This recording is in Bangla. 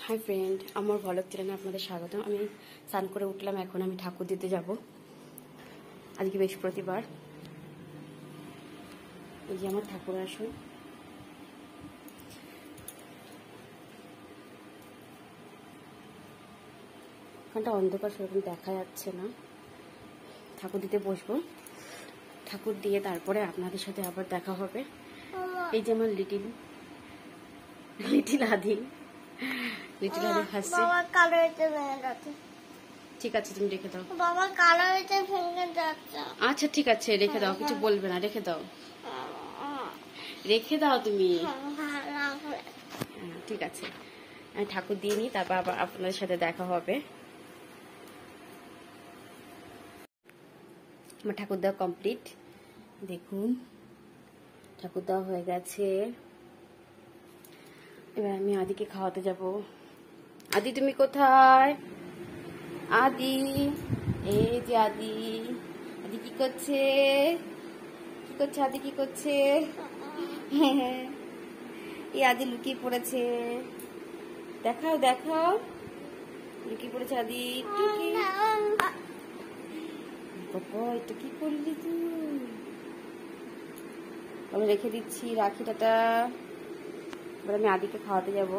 হাই ফ্রেন্ড, আমার ভ্লগ চ্যানেলে আপনাদের স্বাগত। আমি স্নান করে উঠলাম, এখন আমি ঠাকুর দিতে যাব। আজকে বৃহস্পতিবার। এই যে আমার ঠাকুর আসন। এখানটা অন্ধকার, সেরকম দেখা যাচ্ছে না। ঠাকুর দিতে বসবো, ঠাকুর দিয়ে তারপরে আপনাদের সাথে আবার দেখা হবে। এই যে আমার লিটিল আদি হাসছে। ঠিক আছে, তুমি রেখে দাও। বাবা কালো হয়েছে ভেঙে যাচ্ছে। আচ্ছা ঠিক আছে, রেখে দাও, কিছু বলবে না, রেখে দাও, রেখে দাও তুমি। ঠিক আছে, আমি ঠাকুর দিয়ে নিই, তারপর আবার আপনাদের সাথে দেখা হবে। আমার ঠাকুর দেওয়া কমপ্লিট। দেখুন, ঠাকুর দেওয়া হয়ে গেছে। এবার আমি আদিকে খাওয়াতে যাব। আদি, তুমি কোথায়? আদি, এই যে আদি। আদি কি করছে? আদি কি করছে? এই আদি লুকিয়ে পড়েছে। দেখাও দেখাও, লুকিয়ে পড়েছে আদি। বাবা, এটা কি করলি তুই? আমি রেখে দিচ্ছি, রাখি, টাটা। এবার আমি আদিকে খাওয়াতে যাব।